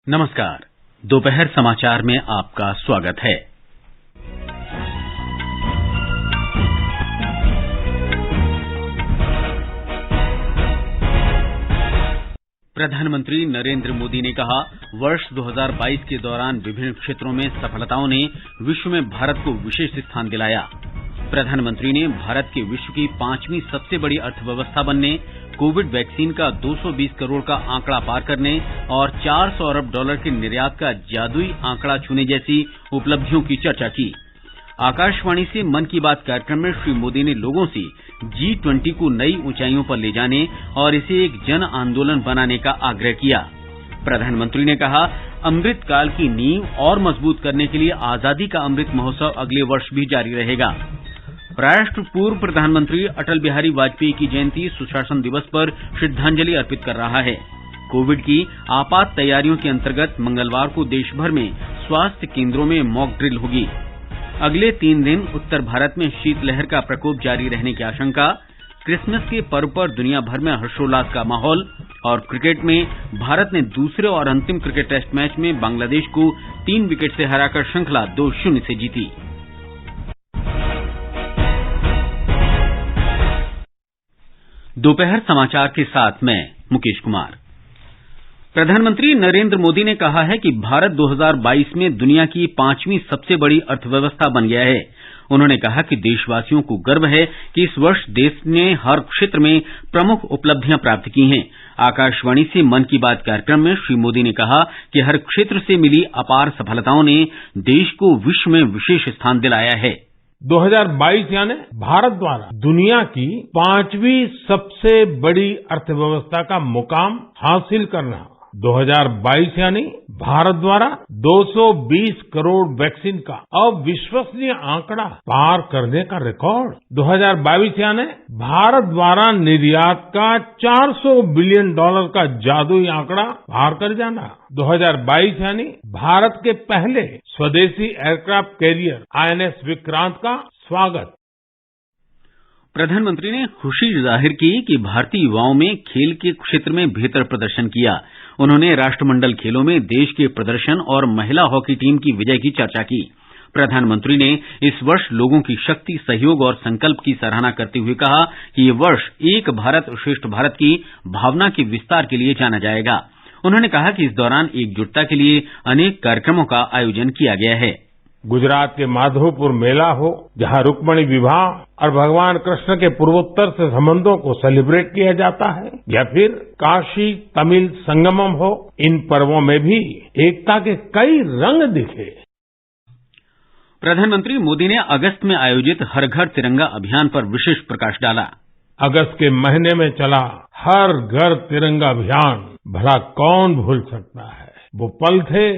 नमस्कार। दोपहर समाचार में आपका स्वागत है। प्रधानमंत्री नरेंद्र मोदी ने कहा, वर्ष 2022 के दौरान विभिन्न क्षेत्रों में सफलताओं ने विश्व में भारत को विशेष स्थान दिलाया। प्रधानमंत्री ने भारत के विश्व की 5वीं सबसे बड़ी अर्थव्यवस्था बनने, कोविड वैक्सीन का 220 करोड़ का आंकड़ा पार करने और $400 अरब के निर्यात का जादुई आंकड़ा छूने जैसी उपलब्धियों की चर्चा की। आकाशवाणी से मन की बात कार्यक्रम में श्री मोदी ने लोगों से G20 को नई ऊंचाइयों पर ले जाने और इसे एक जन आंदोलन बनाने का आग्रह किया। प्रधानमंत्री ने कहा, अमृत काल की नींव और मजबूत करने के लिए आजादी का अमृत महोत्सव अगले वर्ष भी जारी रहेगा। राष्ट्र पूर्व प्रधानमंत्री अटल बिहारी वाजपेयी की जयंती सुशासन दिवस पर श्रद्धांजलि अर्पित कर रहा है। कोविड की आपात तैयारियों के अंतर्गत मंगलवार को देश भर में स्वास्थ्य केंद्रों में मॉक ड्रिल होगी। अगले 3 दिन उत्तर भारत में शीतलहर का प्रकोप जारी रहने की आशंका। क्रिसमस के पर्व पर दुनिया भर में हर्षोल्लास का माहौल। और क्रिकेट में भारत ने दूसरे और अंतिम क्रिकेट टेस्ट मैच में बांग्लादेश को 3 विकेट से हराकर श्रृंखला 2-0 से जीती। दोपहर समाचार के साथ मैं मुकेश कुमार। प्रधानमंत्री नरेंद्र मोदी ने कहा है कि भारत 2022 में दुनिया की 5वीं सबसे बड़ी अर्थव्यवस्था बन गया है। उन्होंने कहा कि देशवासियों को गर्व है कि इस वर्ष देश ने हर क्षेत्र में प्रमुख उपलब्धियां प्राप्त की हैं। आकाशवाणी से मन की बात कार्यक्रम में श्री मोदी ने कहा कि हर क्षेत्र से मिली अपार सफलताओं ने देश को विश्व में विशेष स्थान दिलाया है। 2022 यानी भारत द्वारा दुनिया की 5वीं सबसे बड़ी अर्थव्यवस्था का मुकाम हासिल करना। 2022 यानी भारत द्वारा 220 करोड़ वैक्सीन का अविश्वसनीय आंकड़ा पार करने का रिकॉर्ड। 2022 यानी भारत द्वारा निर्यात का $400 बिलियन का जादुई आंकड़ा पार कर जाना। 2022 यानी भारत के पहले स्वदेशी एयरक्राफ्ट कैरियर INS विक्रांत का स्वागत। प्रधानमंत्री ने खुशी जाहिर की कि भारतीय युवाओं में खेल के क्षेत्र में बेहतर प्रदर्शन किया। उन्होंने राष्ट्रमंडल खेलों में देश के प्रदर्शन और महिला हॉकी टीम की विजय की चर्चा की। प्रधानमंत्री ने इस वर्ष लोगों की शक्ति, सहयोग और संकल्प की सराहना करते हुए कहा कि ये वर्ष एक भारत श्रेष्ठ भारत की भावना के विस्तार के लिए जाना जाएगा। उन्होंने कहा कि इस दौरान एकजुटता के लिए अनेक कार्यक्रमों का आयोजन किया गया है। गुजरात के माधवपुर मेला हो, जहां रुक्मिणी विवाह और भगवान कृष्ण के पूर्वोत्तर से संबंधों को सेलिब्रेट किया जाता है, या फिर काशी तमिल संगमम हो, इन पर्वों में भी एकता के कई रंग दिखे। प्रधानमंत्री मोदी ने अगस्त में आयोजित हर घर तिरंगा अभियान पर विशेष प्रकाश डाला। अगस्त के महीने में चला हर घर तिरंगा अभियान भला कौन भूल सकता है। वो पल थे,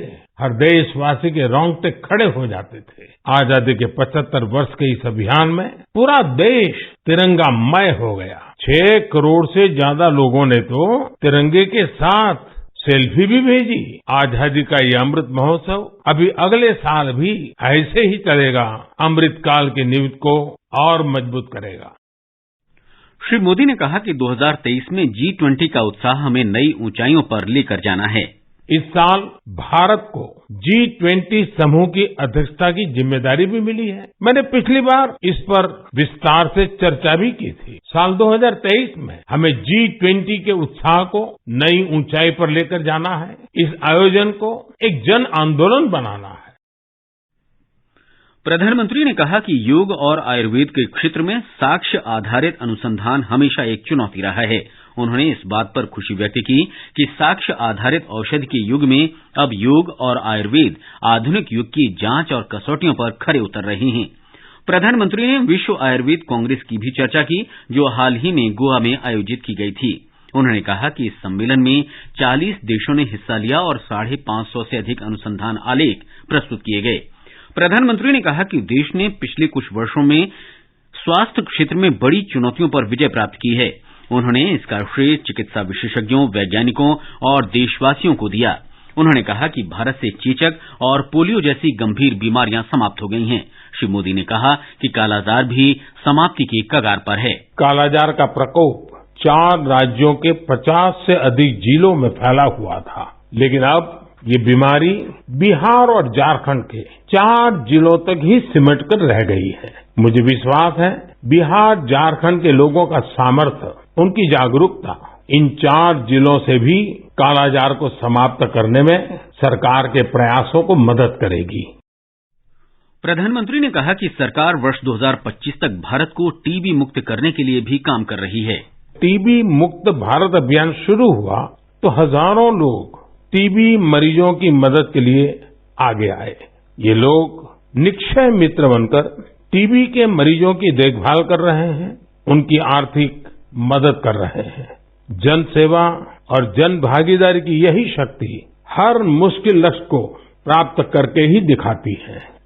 हर देशवासी के रोंगटे खड़े हो जाते थे। आजादी के 75 वर्ष के इस अभियान में पूरा देश तिरंगामय हो गया। 6 करोड़ से ज्यादा लोगों ने तो तिरंगे के साथ सेल्फी भी भेजी। आजादी का ये अमृत महोत्सव अभी अगले साल भी ऐसे ही चलेगा, अमृत काल की नींव को और मजबूत करेगा। श्री मोदी ने कहा कि 2023 में G20 का उत्साह हमें नई ऊंचाइयों पर लेकर जाना है। इस साल भारत को G20 समूह की अध्यक्षता की जिम्मेदारी भी मिली है। मैंने पिछली बार इस पर विस्तार से चर्चा भी की थी। साल 2023 में हमें G20 के उत्साह को नई ऊंचाई पर लेकर जाना है। इस आयोजन को एक जन आंदोलन बनाना है। प्रधानमंत्री ने कहा कि योग और आयुर्वेद के क्षेत्र में साक्ष्य आधारित अनुसंधान हमेशा एक चुनौती रहा है। उन्होंने इस बात पर खुशी व्यक्त की कि साक्ष्य आधारित औषधि के युग में अब योग और आयुर्वेद आधुनिक युग की जांच और कसौटियों पर खरे उतर रहे हैं। प्रधानमंत्री ने विश्व आयुर्वेद कांग्रेस की भी चर्चा की, जो हाल ही में गोवा में आयोजित की गई थी। उन्होंने कहा कि इस सम्मेलन में 40 देशों ने हिस्सा लिया और 550 से अधिक अनुसंधान आलेख प्रस्तुत किए गए। प्रधानमंत्री ने कहा कि देश ने पिछले कुछ वर्षों में स्वास्थ्य क्षेत्र में बड़ी चुनौतियों पर विजय प्राप्त की है। उन्होंने इसका श्रेय चिकित्सा विशेषज्ञों, वैज्ञानिकों और देशवासियों को दिया। उन्होंने कहा कि भारत से चेचक और पोलियो जैसी गंभीर बीमारियां समाप्त हो गई हैं। श्री मोदी ने कहा कि कालाजार भी समाप्ति की कगार पर है। कालाजार का प्रकोप 4 राज्यों के 50 से अधिक जिलों में फैला हुआ था, लेकिन अब ये बीमारी बिहार और झारखंड के 4 जिलों तक ही सिमट कर रह गई है। मुझे विश्वास है बिहार झारखंड के लोगों का सामर्थ्य, उनकी जागरूकता इन 4 जिलों से भी कालाजार को समाप्त करने में सरकार के प्रयासों को मदद करेगी। प्रधानमंत्री ने कहा कि सरकार वर्ष 2025 तक भारत को टीबी मुक्त करने के लिए भी काम कर रही है। टीबी मुक्त भारत अभियान शुरू हुआ तो हजारों लोग टीबी मरीजों की मदद के लिए आगे आए। ये लोग निक्षय मित्र बनकर टीबी के मरीजों की देखभाल कर रहे हैं, उनकी आर्थिक मदद कर रहे हैं। जन सेवा और जन भागीदारी की यही शक्ति हर मुश्किल लक्ष्य को प्राप्त करके ही दिखाती है।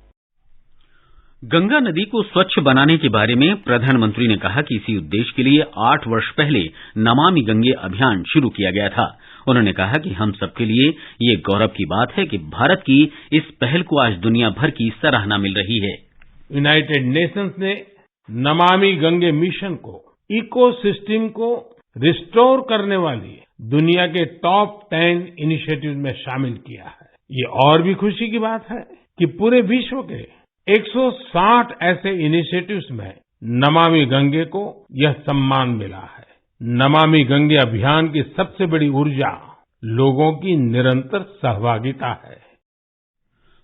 गंगा नदी को स्वच्छ बनाने के बारे में प्रधानमंत्री ने कहा कि इसी उद्देश्य के लिए 8 वर्ष पहले नमामि गंगे अभियान शुरू किया गया था। उन्होंने कहा कि हम सबके लिए ये गौरव की बात है कि भारत की इस पहल को आज दुनिया भर की सराहना मिल रही है। यूनाइटेड नेशंस ने नमामि गंगे मिशन को इकोसिस्टम को रिस्टोर करने वाली दुनिया के टॉप 10 इनिशिएटिव में शामिल किया है। ये और भी खुशी की बात है कि पूरे विश्व के 160 ऐसे इनिशिएटिव्स में नमामि गंगे को यह सम्मान मिला है। नमामि गंगे अभियान की सबसे बड़ी ऊर्जा लोगों की निरंतर सहभागिता है।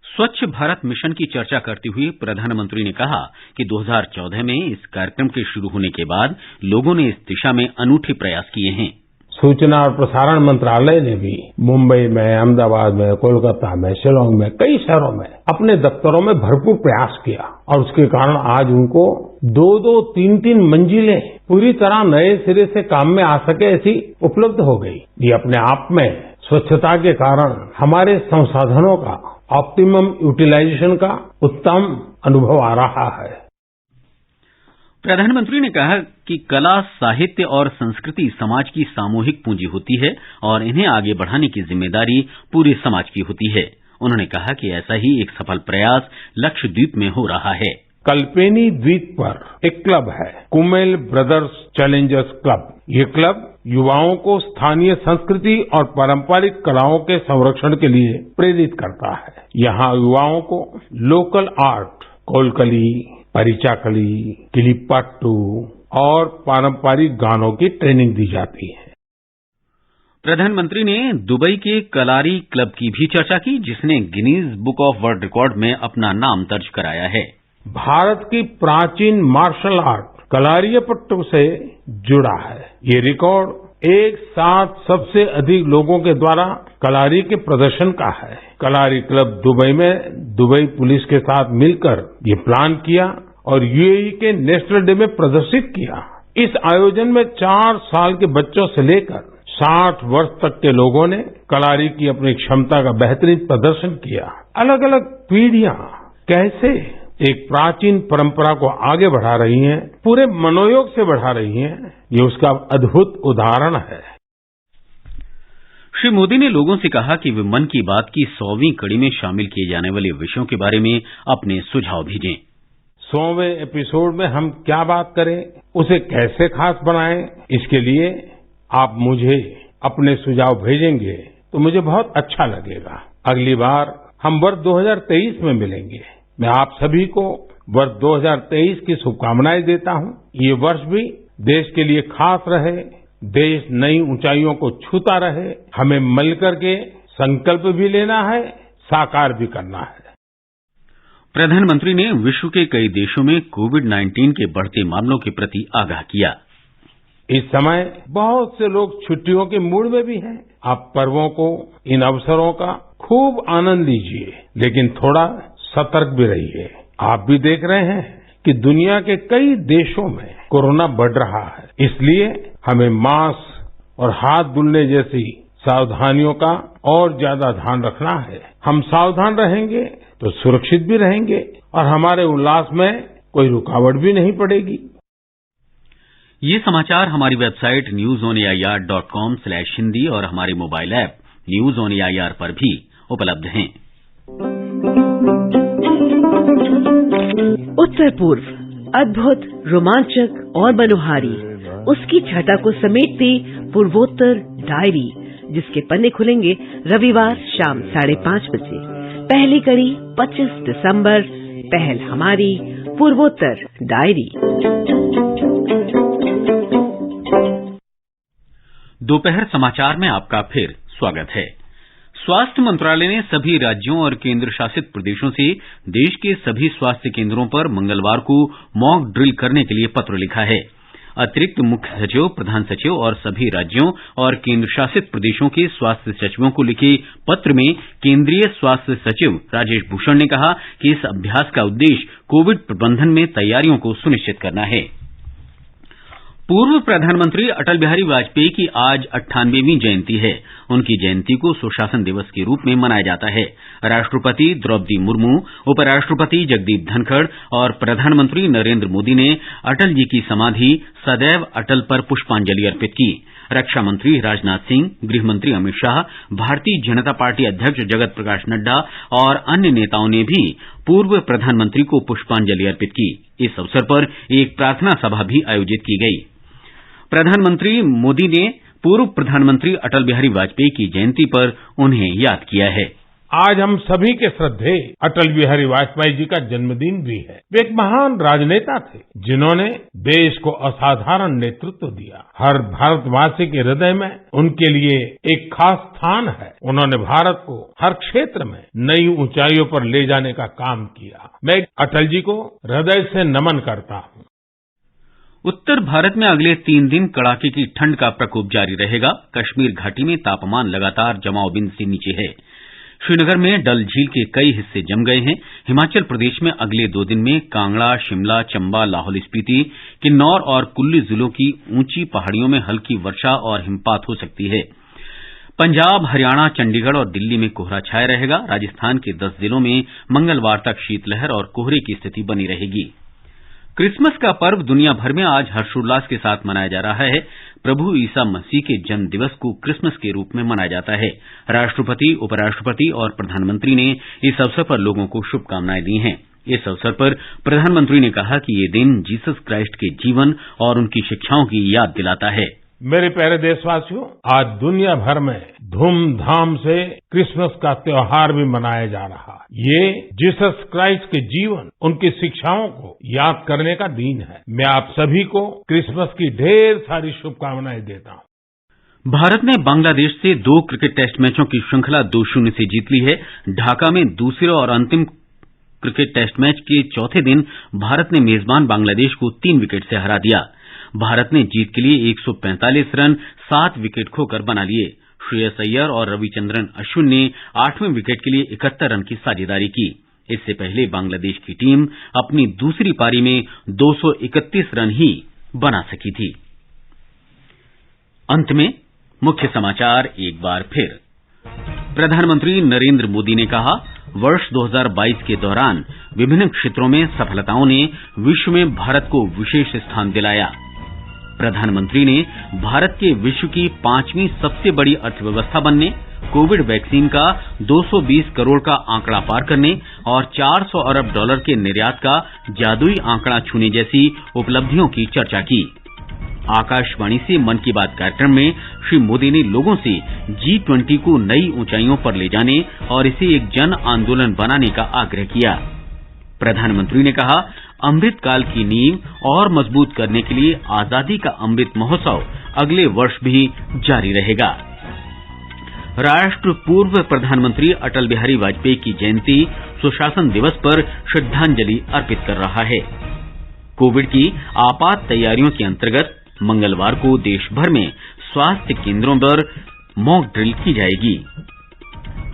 स्वच्छ भारत मिशन की चर्चा करते हुए प्रधानमंत्री ने कहा कि 2014 में इस कार्यक्रम के शुरू होने के बाद लोगों ने इस दिशा में अनूठे प्रयास किए हैं। सूचना और प्रसारण मंत्रालय ने भी मुंबई में, अहमदाबाद में, कोलकाता में, शिलांग में, कई शहरों में अपने दफ्तरों में भरपूर प्रयास किया और उसके कारण आज उनको 2-2, 3-3 मंजिलें पूरी तरह नए सिरे से काम में आ सके ऐसी उपलब्ध हो गई। ये अपने आप में स्वच्छता के कारण हमारे संसाधनों का ऑप्टिमम यूटिलाइजेशन का उत्तम अनुभव आ रहा है। प्रधानमंत्री ने कहा कि कला, साहित्य और संस्कृति समाज की सामूहिक पूंजी होती है और इन्हें आगे बढ़ाने की जिम्मेदारी पूरे समाज की होती है। उन्होंने कहा कि ऐसा ही एक सफल प्रयास लक्षद्वीप में हो रहा है। कल्पेनी द्वीप पर एक क्लब है, कुमेल ब्रदर्स चैलेंजर्स क्लब। ये क्लब युवाओं को स्थानीय संस्कृति और पारंपरिक कलाओं के संरक्षण के लिए प्रेरित करता है। यहाँ युवाओं को लोकल आर्ट, कोलकली, परिचाकली, किलिपट्टू और पारंपरिक गानों की ट्रेनिंग दी जाती है। प्रधानमंत्री ने दुबई के कलारी क्लब की भी चर्चा की, जिसने Guinness book of world record में अपना नाम दर्ज कराया है। भारत की प्राचीन मार्शल आर्ट कलारियापट्टू से जुड़ा है। ये रिकॉर्ड एक साथ सबसे अधिक लोगों के द्वारा कलारी के प्रदर्शन का है। कलारी क्लब दुबई में दुबई पुलिस के साथ मिलकर ये प्लान किया और यूएई के नेशनल डे में प्रदर्शित किया। इस आयोजन में 4 साल के बच्चों से लेकर 60 वर्ष तक के लोगों ने कलारी की अपनी क्षमता का बेहतरीन प्रदर्शन किया। अलग अलग पीढ़ियां कैसे एक प्राचीन परंपरा को आगे बढ़ा रही हैं, पूरे मनोयोग से बढ़ा रही हैं, ये उसका अद्भुत उदाहरण है। श्री मोदी ने लोगों से कहा कि वे मन की बात की 100वीं कड़ी में शामिल किए जाने वाले विषयों के बारे में अपने सुझाव भेजें। 100वें एपिसोड में हम क्या बात करें, उसे कैसे खास बनाएं, इसके लिए आप मुझे अपने सुझाव भेजेंगे तो मुझे बहुत अच्छा लगेगा। अगली बार हम वर्ष 2023 में मिलेंगे। मैं आप सभी को वर्ष 2023 की शुभकामनाएं देता हूं। ये वर्ष भी देश के लिए खास रहे, देश नई ऊंचाइयों को छूता रहे। हमें मिलकर के संकल्प भी लेना है, साकार भी करना है। प्रधानमंत्री ने विश्व के कई देशों में कोविड-19 के बढ़ते मामलों के प्रति आगाह किया। इस समय बहुत से लोग छुट्टियों के मूड में भी हैं। आप पर्वों को, इन अवसरों का खूब आनंद लीजिए, लेकिन थोड़ा सतर्क भी रहिए। आप भी देख रहे हैं कि दुनिया के कई देशों में कोरोना बढ़ रहा है। इसलिए हमें मास्क और हाथ धुलने जैसी सावधानियों का और ज्यादा ध्यान रखना है। हम सावधान रहेंगे तो सुरक्षित भी रहेंगे और हमारे उल्लास में कोई रुकावट भी नहीं पड़ेगी। ये समाचार हमारी वेबसाइट newsonair.com/hindi और हमारे mobile app news on AIR पर भी उपलब्ध हैं। उत्तर पूर्व अद्भुत, रोमांचक और मनोहारी, उसकी छटा को समेटती पूर्वोत्तर डायरी जिसके पन्ने खुलेंगे रविवार शाम 5:30 बजे। पहली कड़ी 25 दिसंबर, पहल हमारी, पूर्वोत्तर डायरी। दोपहर समाचार में आपका फिर स्वागत है। स्वास्थ्य मंत्रालय ने सभी राज्यों और केंद्र शासित प्रदेशों से देश के सभी स्वास्थ्य केंद्रों पर मंगलवार को मॉक ड्रिल करने के लिए पत्र लिखा है। अतिरिक्त मुख्य सचिव, प्रधान सचिव और सभी राज्यों और केंद्र शासित प्रदेशों के स्वास्थ्य सचिवों को लिखे पत्र में केंद्रीय स्वास्थ्य सचिव राजेश भूषण ने कहा कि इस अभ्यास का उद्देश्य कोविड प्रबंधन में तैयारियों को सुनिश्चित करना है। पूर्व प्रधानमंत्री अटल बिहारी वाजपेयी की आज 98वीं जयंती है। उनकी जयंती को सुशासन दिवस के रूप में मनाया जाता है। राष्ट्रपति द्रौपदी मुर्मू, उपराष्ट्रपति जगदीप धनखड़ और प्रधानमंत्री नरेंद्र मोदी ने अटल जी की समाधि सदैव अटल पर पुष्पांजलि अर्पित की। रक्षा मंत्री राजनाथ सिंह, गृहमंत्री अमित शाह, भारतीय जनता पार्टी अध्यक्ष जगत प्रकाश नड्डा और अन्य नेताओं ने भी पूर्व प्रधानमंत्री को पुष्पांजलि अर्पित की। इस अवसर पर एक प्रार्थना सभा भी आयोजित की गई। प्रधानमंत्री मोदी ने पूर्व प्रधानमंत्री अटल बिहारी वाजपेयी की जयंती पर उन्हें याद किया है। आज हम सभी के श्रद्धेय अटल बिहारी वाजपेयी जी का जन्मदिन भी है। वे एक महान राजनेता थे जिन्होंने देश को असाधारण नेतृत्व दिया। हर भारतवासी के हृदय में उनके लिए एक खास स्थान है। उन्होंने भारत को हर क्षेत्र में नई ऊंचाइयों पर ले जाने का काम किया। मैं अटल जी को हृदय से नमन करता हूँ। उत्तर भारत में अगले 3 दिन कड़ाके की ठंड का प्रकोप जारी रहेगा। कश्मीर घाटी में तापमान लगातार जमाव बिंदु से नीचे है। श्रीनगर में डल झील के कई हिस्से जम गए हैं। हिमाचल प्रदेश में अगले 2 दिन में कांगड़ा, शिमला, चंबा, लाहौल स्पीति, किन्नौर और कुल्लू जिलों की ऊंची पहाड़ियों में हल्की वर्षा और हिमपात हो सकती है। पंजाब, हरियाणा, चंडीगढ़ और दिल्ली में कोहरा छाया रहेगा। राजस्थान के 10 जिलों में मंगलवार तक शीतलहर और कोहरे की स्थिति बनी रहेगी। क्रिसमस का पर्व दुनिया भर में आज हर्षोल्लास के साथ मनाया जा रहा है। प्रभु ईसा मसीह के जन्म दिवस को क्रिसमस के रूप में मनाया जाता है। राष्ट्रपति, उपराष्ट्रपति और प्रधानमंत्री ने इस अवसर पर लोगों को शुभकामनाएं दी हैं। इस अवसर पर प्रधानमंत्री ने कहा कि ये दिन जीसस क्राइस्ट के जीवन और उनकी शिक्षाओं की याद दिलाता है। मेरे प्यारे देशवासियों, आज दुनिया भर में धूमधाम से क्रिसमस का त्योहार भी मनाया जा रहा है। ये जीसस क्राइस्ट के जीवन, उनकी शिक्षाओं को याद करने का दिन है। मैं आप सभी को क्रिसमस की ढेर सारी शुभकामनाएं देता हूँ। भारत ने बांग्लादेश से 2 क्रिकेट टेस्ट मैचों की श्रृंखला 2-0 से जीत ली है। ढाका में दूसरे और अंतिम क्रिकेट टेस्ट मैच के चौथे दिन भारत ने मेजबान बांग्लादेश को 3 विकेट से हरा दिया। भारत ने जीत के लिए 145 रन 7 विकेट खोकर बना लिए। श्रेयस अय्यर और रविचंद्रन अश्विन ने 8वें विकेट के लिए 71 रन की साझेदारी की। इससे पहले बांग्लादेश की टीम अपनी दूसरी पारी में 231 रन ही बना सकी थी। अंत में मुख्य समाचार एक बार फिर। प्रधानमंत्री नरेंद्र मोदी ने कहा, वर्ष 2022 के दौरान विभिन्न क्षेत्रों में सफलताओं ने विश्व में भारत को विशेष स्थान दिलाया। प्रधानमंत्री ने भारत के विश्व की 5वीं सबसे बड़ी अर्थव्यवस्था बनने, कोविड वैक्सीन का 220 करोड़ का आंकड़ा पार करने और $400 अरब के निर्यात का जादुई आंकड़ा छूने जैसी उपलब्धियों की चर्चा की। आकाशवाणी से मन की बात कार्यक्रम में श्री मोदी ने लोगों से G20 को नई ऊंचाइयों पर ले जाने और इसे एक जन आंदोलन बनाने का आग्रह किया। प्रधानमंत्री ने कहा, अमृत काल की नींव और मजबूत करने के लिए आजादी का अमृत महोत्सव अगले वर्ष भी जारी रहेगा। राष्ट्र पूर्व प्रधानमंत्री अटल बिहारी वाजपेयी की जयंती सुशासन दिवस पर श्रद्धांजलि अर्पित कर रहा है। कोविड की आपात तैयारियों के अंतर्गत मंगलवार को देश भर में स्वास्थ्य केंद्रों पर मॉक ड्रिल की जाएगी।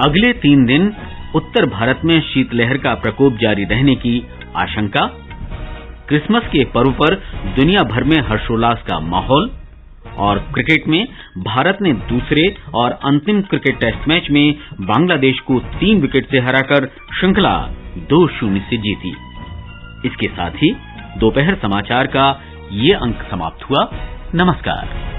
अगले 3 दिन उत्तर भारत में शीतलहर का प्रकोप जारी रहने की आशंका। क्रिसमस के पर्व पर दुनिया भर में हर्षोल्लास का माहौल। और क्रिकेट में भारत ने दूसरे और अंतिम क्रिकेट टेस्ट मैच में बांग्लादेश को 3 विकेट से हराकर श्रृंखला 2-0 से जीती। इसके साथ ही दोपहर समाचार का ये अंक समाप्त हुआ। नमस्कार।